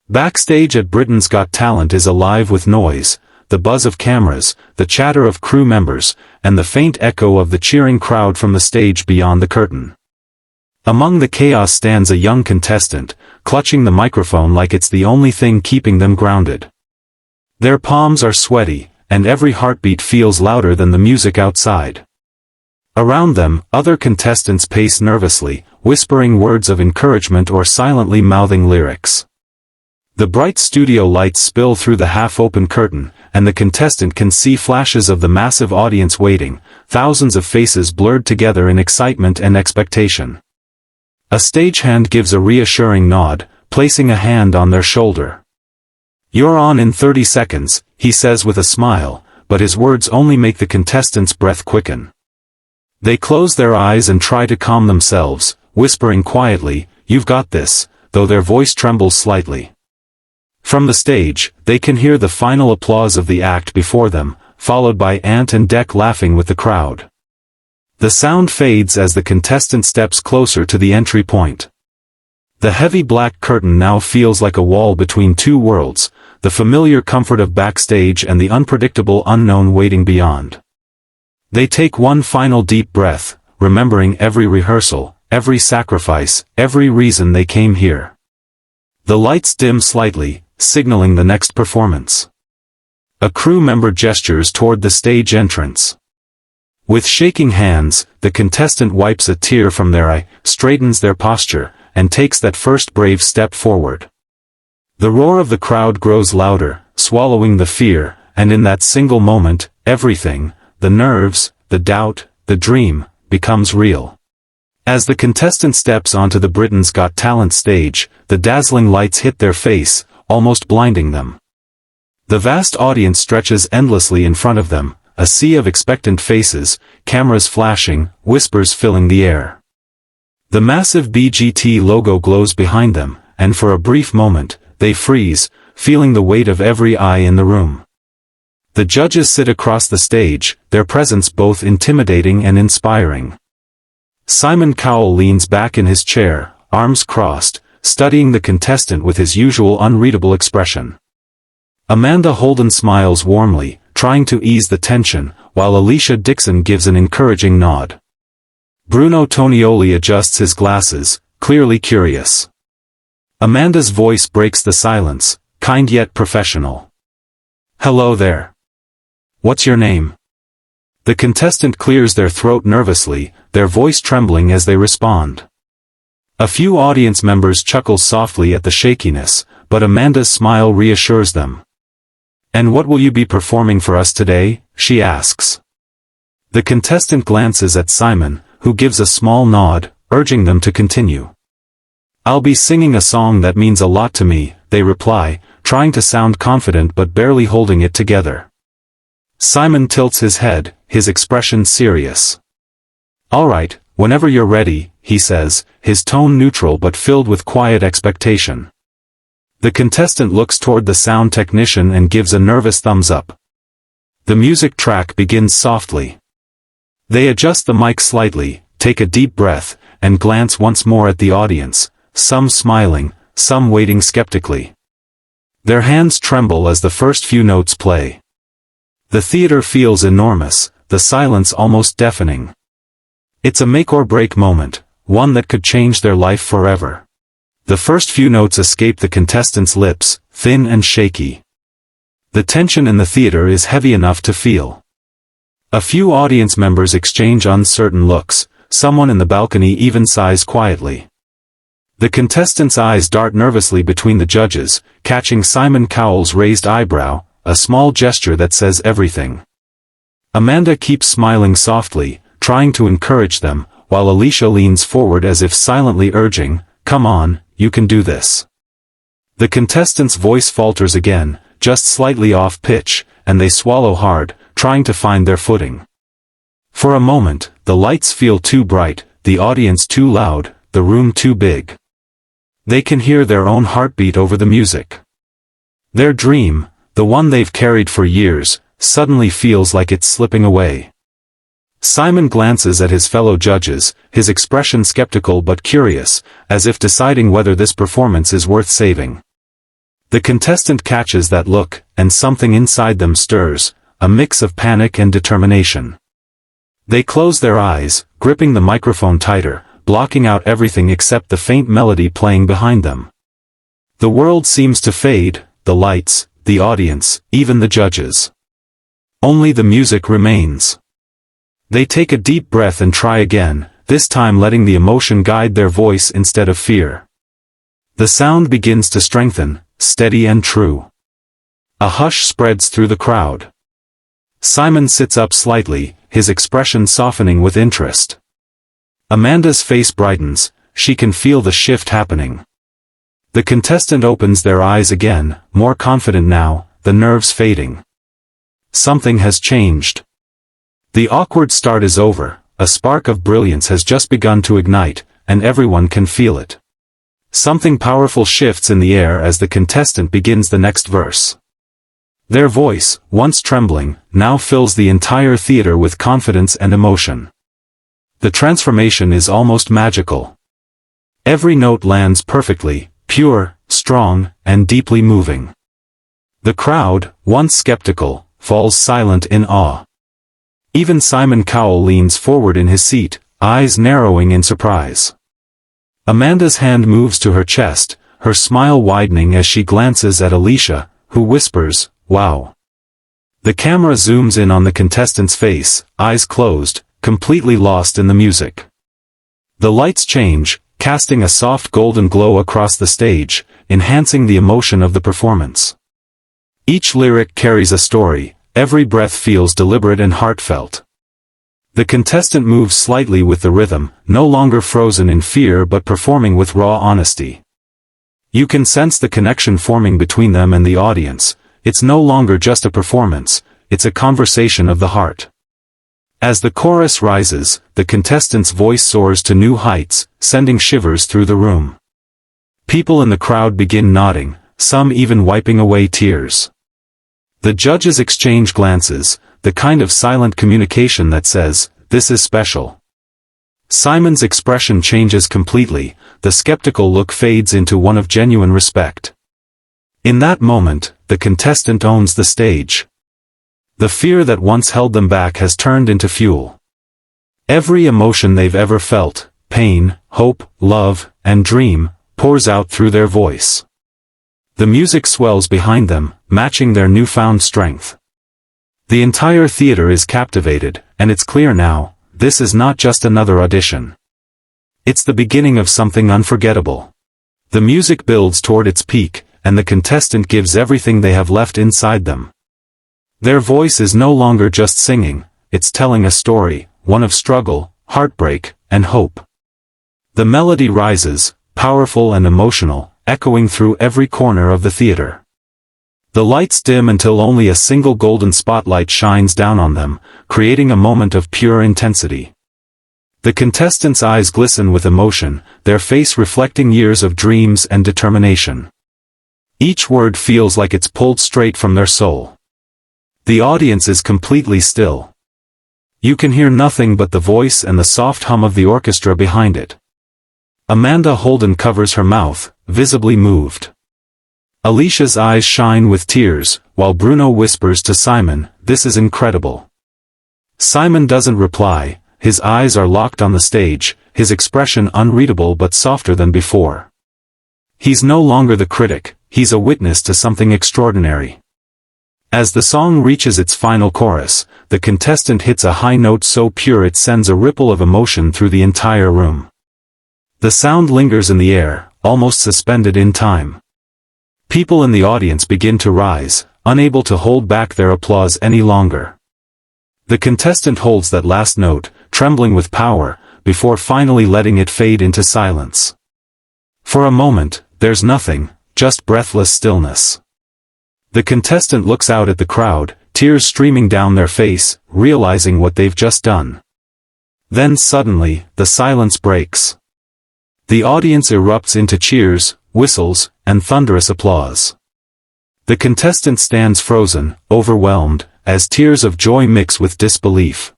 Backstage at Britain's Got Talent is alive with noise, the buzz of cameras, the chatter of crew members, and the faint echo of the cheering crowd from the stage beyond the curtain. Among the chaos stands a young contestant, clutching the microphone like it's the only thing keeping them grounded. Their palms are sweaty, and every heartbeat feels louder than the music outside. Around them, other contestants pace nervously, whispering words of encouragement or silently mouthing lyrics. The bright studio lights spill through the half-open curtain, and the contestant can see flashes of the massive audience waiting, thousands of faces blurred together in excitement and expectation. A stagehand gives a reassuring nod, placing a hand on their shoulder. "You're on in 30 seconds, he says with a smile, but his words only make the contestants' breath quicken. They close their eyes and try to calm themselves, whispering quietly, "You've got this," though their voice trembles slightly. From the stage, they can hear the final applause of the act before them, followed by Ant and Dec laughing with the crowd. The sound fades as the contestant steps closer to the entry point. The heavy black curtain now feels like a wall between two worlds, the familiar comfort of backstage and the unpredictable unknown waiting beyond. They take one final deep breath, remembering every rehearsal, every sacrifice, every reason they came here. The lights dim slightly, signaling the next performance. A crew member gestures toward the stage entrance. With shaking hands, the contestant wipes a tear from their eye, straightens their posture, and takes that first brave step forward. The roar of the crowd grows louder, swallowing the fear, and in that single moment, everything, the nerves, the doubt, the dream, becomes real. As the contestant steps onto the Britain's Got Talent stage, the dazzling lights hit their face, almost blinding them. The vast audience stretches endlessly in front of them, a sea of expectant faces, cameras flashing, whispers filling the air. The massive BGT logo glows behind them, and for a brief moment, they freeze, feeling the weight of every eye in the room. The judges sit across the stage, their presence both intimidating and inspiring. Simon Cowell leans back in his chair, arms crossed, studying the contestant with his usual unreadable expression. Amanda Holden smiles warmly, trying to ease the tension, while Alicia Dixon gives an encouraging nod. Bruno Tonioli adjusts his glasses, clearly curious. Amanda's voice breaks the silence, kind yet professional. "Hello there. What's your name?" The contestant clears their throat nervously, their voice trembling as they respond. A few audience members chuckle softly at the shakiness, but Amanda's smile reassures them. "And what will you be performing for us today?" she asks. The contestant glances at Simon, who gives a small nod, urging them to continue. "I'll be singing a song that means a lot to me," they reply, trying to sound confident but barely holding it together. Simon tilts his head, his expression serious. "All right, whenever you're ready," he says, his tone neutral but filled with quiet expectation. The contestant looks toward the sound technician and gives a nervous thumbs up. The music track begins softly. They adjust the mic slightly, take a deep breath, and glance once more at the audience, some smiling, some waiting skeptically. Their hands tremble as the first few notes play. The theater feels enormous, the silence almost deafening. It's a make-or-break moment, one that could change their life forever. The first few notes escape the contestants' lips, thin and shaky. The tension in the theater is heavy enough to feel. A few audience members exchange uncertain looks, someone in the balcony even sighs quietly. The contestants' eyes dart nervously between the judges, catching Simon Cowell's raised eyebrow, a small gesture that says everything. Amanda keeps smiling softly, trying to encourage them, while Alicia leans forward as if silently urging, "Come on, you can do this." The contestant's voice falters again, just slightly off pitch, and they swallow hard, trying to find their footing. For a moment, the lights feel too bright, the audience too loud, the room too big. They can hear their own heartbeat over the music. Their dream, the one they've carried for years, suddenly feels like it's slipping away. Simon glances at his fellow judges, his expression skeptical but curious, as if deciding whether this performance is worth saving. The contestant catches that look, and something inside them stirs, a mix of panic and determination. They close their eyes, gripping the microphone tighter, blocking out everything except the faint melody playing behind them. The world seems to fade, the lights, the audience, even the judges. Only the music remains. They take a deep breath and try again, this time letting the emotion guide their voice instead of fear. The sound begins to strengthen, steady and true. A hush spreads through the crowd. Simon sits up slightly, his expression softening with interest. Amanda's face brightens, she can feel the shift happening. The contestant opens their eyes again, more confident now, the nerves fading. Something has changed. The awkward start is over, a spark of brilliance has just begun to ignite, and everyone can feel it. Something powerful shifts in the air as the contestant begins the next verse. Their voice, once trembling, now fills the entire theater with confidence and emotion. The transformation is almost magical. Every note lands perfectly, pure, strong, and deeply moving. The crowd, once skeptical, falls silent in awe. Even Simon Cowell leans forward in his seat, eyes narrowing in surprise. Amanda's hand moves to her chest, her smile widening as she glances at Alicia, who whispers, "Wow." The camera zooms in on the contestant's face, eyes closed, completely lost in the music. The lights change, casting a soft golden glow across the stage, enhancing the emotion of the performance. Each lyric carries a story, every breath feels deliberate and heartfelt. The contestant moves slightly with the rhythm, no longer frozen in fear but performing with raw honesty. You can sense the connection forming between them and the audience. It's no longer just a performance, it's a conversation of the heart. As the chorus rises, the contestant's voice soars to new heights, sending shivers through the room. People in the crowd begin nodding, some even wiping away tears. The judges exchange glances, the kind of silent communication that says, "This is special." Simon's expression changes completely, the skeptical look fades into one of genuine respect. In that moment, the contestant owns the stage. The fear that once held them back has turned into fuel. Every emotion they've ever felt, pain, hope, love, and dream, pours out through their voice. The music swells behind them, matching their newfound strength. The entire theater is captivated, and it's clear now, this is not just another audition. It's the beginning of something unforgettable. The music builds toward its peak, and the contestant gives everything they have left inside them. Their voice is no longer just singing, it's telling a story, one of struggle, heartbreak, and hope. The melody rises, powerful and emotional, echoing through every corner of the theater. The lights dim until only a single golden spotlight shines down on them, creating a moment of pure intensity. The contestants' eyes glisten with emotion, their face reflecting years of dreams and determination. Each word feels like it's pulled straight from their soul. The audience is completely still. You can hear nothing but the voice and the soft hum of the orchestra behind it. Amanda Holden covers her mouth, visibly moved. Alicia's eyes shine with tears, while Bruno whispers to Simon, "This is incredible." Simon doesn't reply, his eyes are locked on the stage, his expression unreadable but softer than before. He's no longer the critic, he's a witness to something extraordinary. As the song reaches its final chorus, the contestant hits a high note so pure it sends a ripple of emotion through the entire room. The sound lingers in the air, almost suspended in time. People in the audience begin to rise, unable to hold back their applause any longer. The contestant holds that last note, trembling with power, before finally letting it fade into silence. For a moment, there's nothing, just breathless stillness. The contestant looks out at the crowd, tears streaming down their face, realizing what they've just done. Then suddenly, the silence breaks. The audience erupts into cheers, whistles, and thunderous applause. The contestant stands frozen, overwhelmed, as tears of joy mix with disbelief.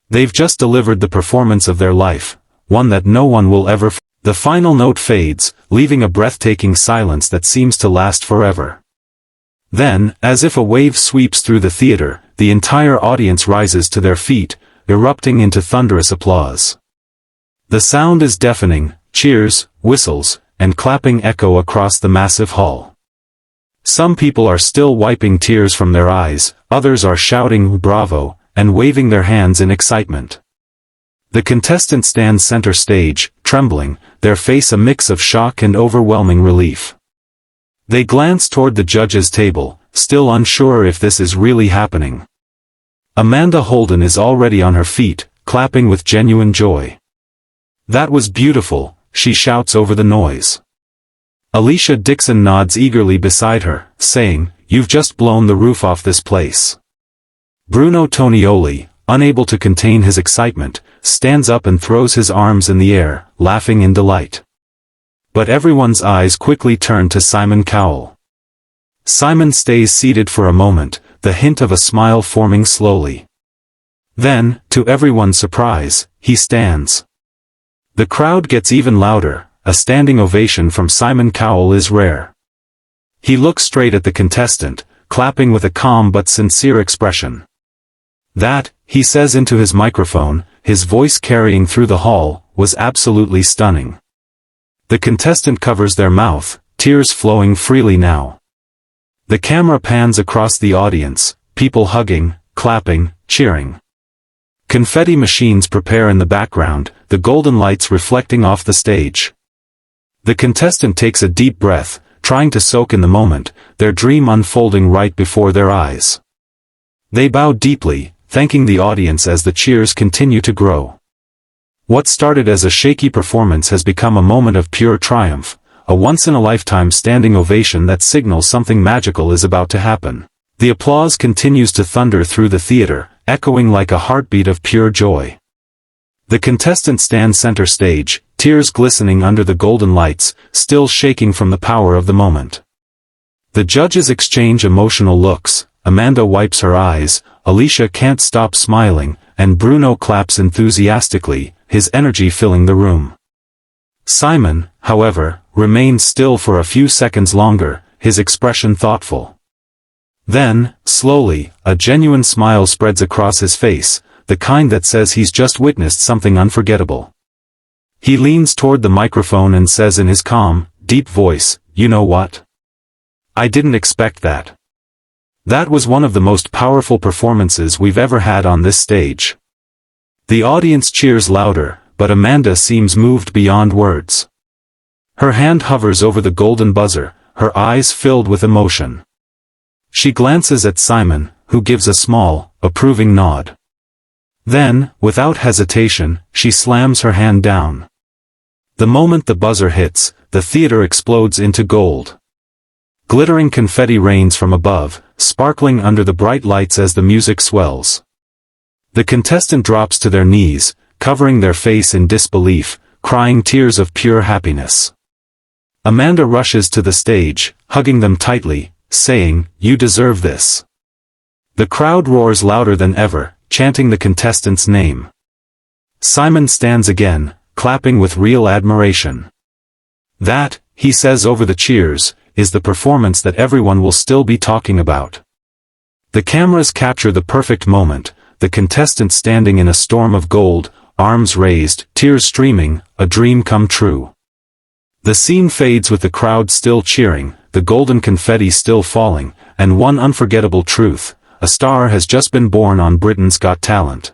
They've just delivered the performance of their life, one that no one will ever forget. The final note fades, leaving a breathtaking silence that seems to last forever. Then, as if a wave sweeps through the theater, the entire audience rises to their feet, erupting into thunderous applause. The sound is deafening, cheers, whistles, and clapping echo across the massive hall. Some people are still wiping tears from their eyes, others are shouting "Bravo" and waving their hands in excitement. The contestant stands center stage, trembling, their face a mix of shock and overwhelming relief. They glance toward the judges' table, still unsure if this is really happening. Amanda Holden is already on her feet, clapping with genuine joy. "That was beautiful," she shouts over the noise. Alicia Dixon nods eagerly beside her, saying, "You've just blown the roof off this place." Bruno Tonioli, unable to contain his excitement, stands up and throws his arms in the air, laughing in delight. But everyone's eyes quickly turn to Simon Cowell. Simon stays seated for a moment, the hint of a smile forming slowly. Then, to everyone's surprise, he stands. The crowd gets even louder, a standing ovation from Simon Cowell is rare. He looks straight at the contestant, clapping with a calm but sincere expression. "That," he says into his microphone, his voice carrying through the hall, "was absolutely stunning." The contestant covers their mouth, tears flowing freely now. The camera pans across the audience, people hugging, clapping, cheering. Confetti machines prepare in the background, the golden lights reflecting off the stage. The contestant takes a deep breath, trying to soak in the moment, their dream unfolding right before their eyes. They bow deeply, thanking the audience as the cheers continue to grow. What started as a shaky performance has become a moment of pure triumph, a once-in-a-lifetime standing ovation that signals something magical is about to happen. The applause continues to thunder through the theater, echoing like a heartbeat of pure joy. The contestant stands center stage, tears glistening under the golden lights, still shaking from the power of the moment. The judges exchange emotional looks, Amanda wipes her eyes, Alicia can't stop smiling, and Bruno claps enthusiastically, his energy filling the room. Simon, however, remains still for a few seconds longer, his expression thoughtful. Then, slowly, a genuine smile spreads across his face, the kind that says he's just witnessed something unforgettable. He leans toward the microphone and says in his calm, deep voice, "You know what? I didn't expect that. That was one of the most powerful performances we've ever had on this stage." The audience cheers louder, but Amanda seems moved beyond words. Her hand hovers over the golden buzzer, her eyes filled with emotion. She glances at Simon, who gives a small, approving nod. Then, without hesitation, she slams her hand down. The moment the buzzer hits, the theater explodes into gold. Glittering confetti rains from above, sparkling under the bright lights as the music swells. The contestant drops to their knees, covering their face in disbelief, crying tears of pure happiness. Amanda rushes to the stage, hugging them tightly, saying, "You deserve this." The crowd roars louder than ever, chanting the contestant's name. Simon stands again, clapping with real admiration. "That," he says over the cheers, "is the performance that everyone will still be talking about." The cameras capture the perfect moment, the contestant standing in a storm of gold, arms raised, tears streaming, a dream come true. The scene fades with the crowd still cheering, the golden confetti still falling, and one unforgettable truth: a star has just been born on Britain's Got Talent.